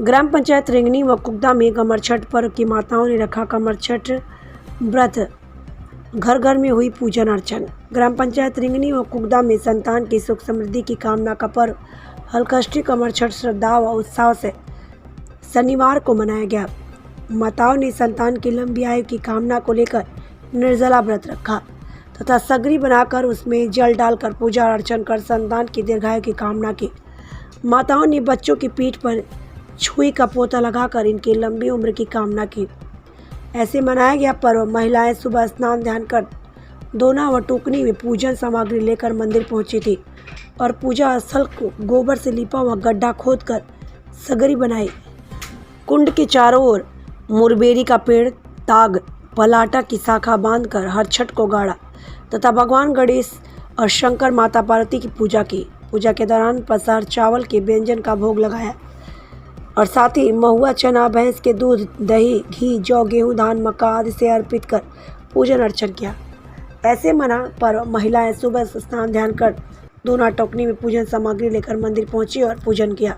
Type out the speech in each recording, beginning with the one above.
ग्राम पंचायत रिंगनी व कुकदा में कमर छठ पर्व की माताओं ने रखा कमर छठ व्रत। घर घर में हुई पूजन अर्चन। ग्राम पंचायत रिंगनी व कुकदा में संतान की सुख समृद्धि की कामना का पर्व हलकष्टी कमर छठ श्रद्धा व उत्साह से शनिवार को मनाया गया। माताओं ने संतान की लंबी आयु की कामना को लेकर निर्जला व्रत रखा तथा सगरी बनाकर उसमें जल डालकर पूजा अर्चन कर संतान की दीर्घायु की कामना की। माताओं ने बच्चों की पीठ पर छुई का पोता लगाकर इनकी लंबी उम्र की कामना की। ऐसे मनाया गया पर्व महिलाएं सुबह स्नान ध्यान कर दोना व टोकनी में पूजन सामग्री लेकर मंदिर पहुंची थी और पूजा स्थल को गोबर से लिपा हुआ गड्ढा खोदकर सगरी बनाई। कुंड के चारों ओर मुरबेरी का पेड़, ताग, पलाटा की शाखा बांधकर हर छठ को गाड़ा तथा भगवान गणेश और शंकर माता पार्वती की पूजा की। पूजा के दौरान पसार चावल के व्यंजन का भोग लगाया और साथ ही महुआ, चना, भैंस के दूध, दही, घी, जौ, गेहूं, धान, मक्का आदि से अर्पित कर पूजन अर्चन किया। ऐसे मना पर महिलाएं सुबह स्नान ध्यान कर दोना टोकनी में पूजन सामग्री लेकर मंदिर पहुंची और पूजन किया।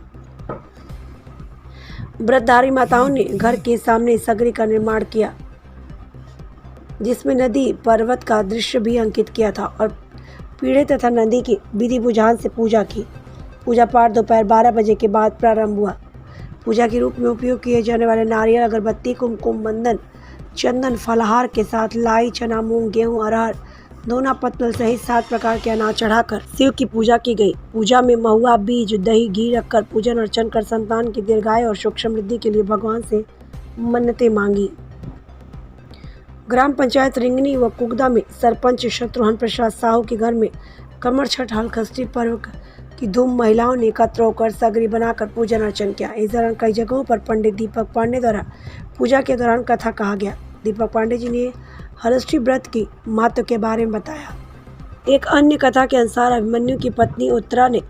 व्रतधारी माताओं ने घर के सामने सगरी का निर्माण किया जिसमें नदी पर्वत का दृश्य भी अंकित किया था और पीढ़े तथा नदी की विधि विधान से पूजा की। पूजा पाठ दोपहर 12 बजे के बाद प्रारंभ हुआ। पूजा के रूप में उपयोग किए जाने वाले नारियल, अगरबत्ती, कुमकुम, बंधन, चंदन, फलाहार के साथ लाई, चना, मूंग, गेहूं, अरहर, दोना, पत्तल सहित 7 प्रकार के अनाज चढ़ाकर शिव की पूजा की गई। पूजा में महुआ, बीज, दही, घी रखकर पूजन अर्चन कर संतान की दीर्घायु और सुख समृद्धि के लिए भगवान से मन्नतें मांगी। ग्राम पंचायत रिंगनी व कुकदा में सरपंच शत्रुघ्न प्रसाद साहू के घर में कमर छठ हलकष्टी पर्व की धूम। महिलाओं ने एकत्र होकर सगरी बनाकर पूजन अर्चन किया। इस दौरान कई जगहों पर पंडित दीपक पांडे द्वारा पूजा के दौरान कथा कहा गया। दीपक पांडे जी ने हलकष्टी व्रत की महत्व के बारे में बताया। एक अन्य कथा के अनुसार अभिमन्यु की पत्नी उत्तरा ने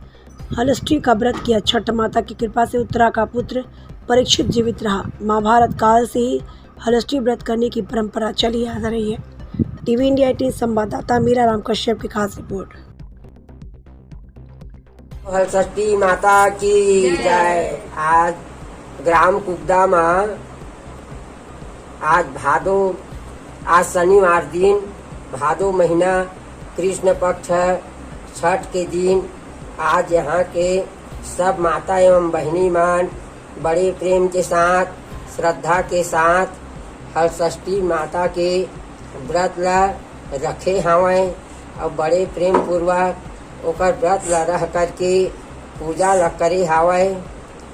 हलकष्टी का व्रत किया। छठ माता की कृपा से उत्तरा का पुत्र परीक्षित जीवित रहा। महाभारत काल से ही हलकष्टी व्रत करने की परंपरा चली आ रही है। टीवी इंडिया 18 संवाददाता मीरा राम कश्यप की खास रिपोर्ट। हलकष्टी माता की जय। आज ग्राम कुकदा में आज शनिवार दिन भादो महीना कृष्ण पक्ष छठ के दिन आज यहाँ के सब माता एवं बहनी मान बड़े प्रेम के साथ श्रद्धा के साथ हलकष्टी माता के व्रत ला रखे हवें और बड़े प्रेम पूर्वक ओकर व्रत ला रह करके पूजा ला करे हवें।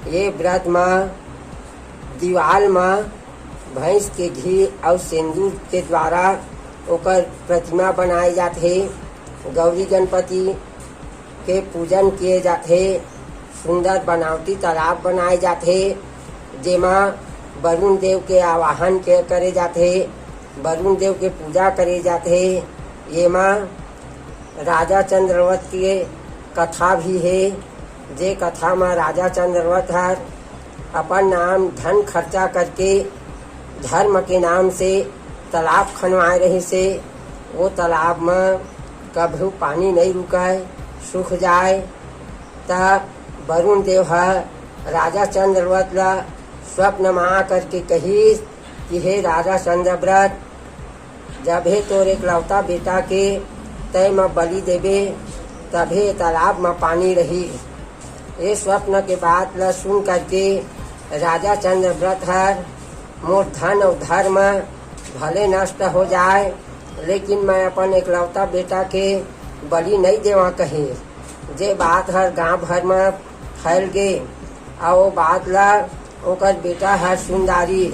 ये व्रत में दीवाल में भैंस के घी और सिंदूर के द्वारा ओकर प्रतिमा बनाए जाते। गौरी गणपति के पूजन किए जाते। सुंदर बनावटी तालाब बनाए जाते जेमा वरुण देव के आवाहन के करे जाते। वरुण देव के पूजा करे जाते। ये माँ राजा चंद्रवत की कथा भी है। जे कथा में राजा चंद्रवत हर अपन नाम धन खर्चा करके धर्म के नाम से तालाब खनवाए रही से वो तालाब में कभी पानी नहीं रुकाए, सूख जाए। तब वरुण देव है राजा चंद्रवत ला स्वप्न में आ करके कही कि हे राजा चंद्रव्रत, जब हे तोर एकलौता बेटा के तय में बलि देवे तभे तालाब में पानी रही। ये स्वप्न के बात ला सुन करके राजा चंद्रव्रत हर मोर धन और धर्म भले नष्ट हो जाए लेकिन मैं अपन एकलौता बेटा के बलि नहीं देवा कही। जे बात हर गांव भर में फैल गए और वो बात ला ओकर बेटा हर सुनदारी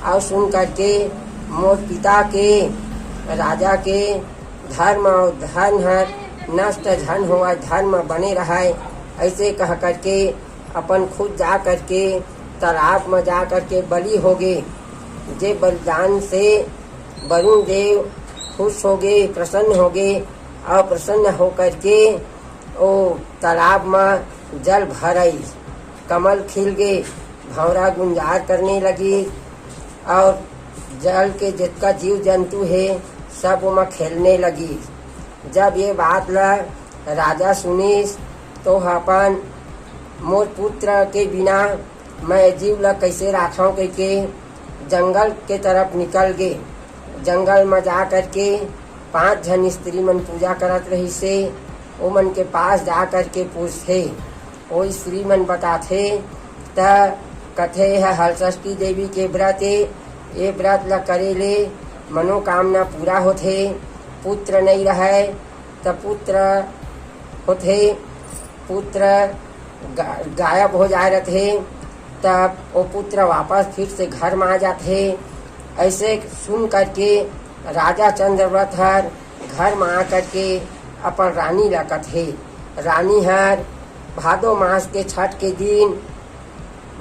और सुन करके मोर पिता के राजा के धर्म और धन हर नष्ट धन हुआ धर्म बने रहे। ऐसे कह करके अपन खुद जा करके तालाब में जा करके बलि हो गए। जे बलिदान से वरुण देव खुश हो गए, प्रसन्न हो गए और प्रसन्न हो करके वो तालाब में जल भरई, कमल खिल गए, भंवरा गुंजार करने लगी और जल के जितना जीव जंतु है सब में खेलने लगी। जब ये बात ला राजा सुनी तो अपन मोर पुत्र के बिना मैं जीव ला कैसे राखूं कह के जंगल के तरफ निकल गे। जंगल में जा करके 5 जन स्त्री मन पूजा करत रही से। ओ मन के पास जा करके पूछथे, ओ स्त्री मन बताथे त कथे है हलषष्ठी देवी के व्रत ये व्रत ला करे ले मनोकामना पूरा होथे। पुत्र नहीं रहे त पुत्र होथे, पुत्र गायब हो जाए रहथे तब वो पुत्र वापस फिर से घर में आ जाते। ऐसे सुन करके राजा चंद्रव्रत हर घर में आ करके अपन रानी ला कथे। रानी हर भादो मास के छठ के दिन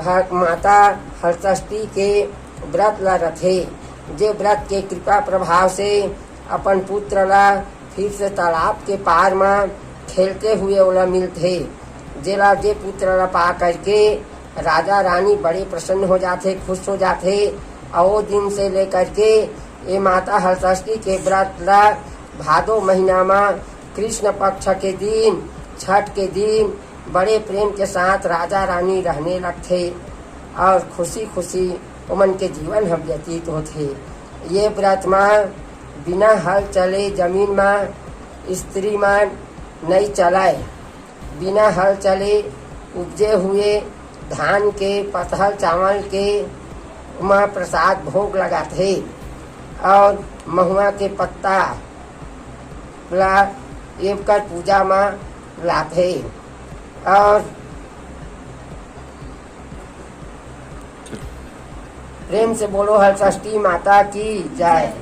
माता हलषष्ठी के व्रत ला रथे। जे व्रत के कृपा प्रभाव से अपन पुत्र ला फिर से तालाब के पार में खेलते हुए ओला मिलते। जेला जे पुत्र ला पा करके राजा रानी बड़े प्रसन्न हो जाते, खुश हो जाते। और वो दिन से लेकर के ये माता हलषष्ठी के व्रत ला भादो महीना में कृष्ण पक्ष के दिन, छठ के दिन बड़े प्रेम के साथ राजा रानी रहने लगते और खुशी खुशी उमन के जीवन हम व्यतीत होते। ये व्रत में बिना हल चले जमीन में स्त्री मन नहीं चलाए, बिना हल चले उपजे हुए धान के पतहल चावल के में प्रसाद भोग लगाते और महुआ के पत्ता ला एक कर पूजा में लाते। और प्रेम से बोलो हलषष्ठी माता की जय।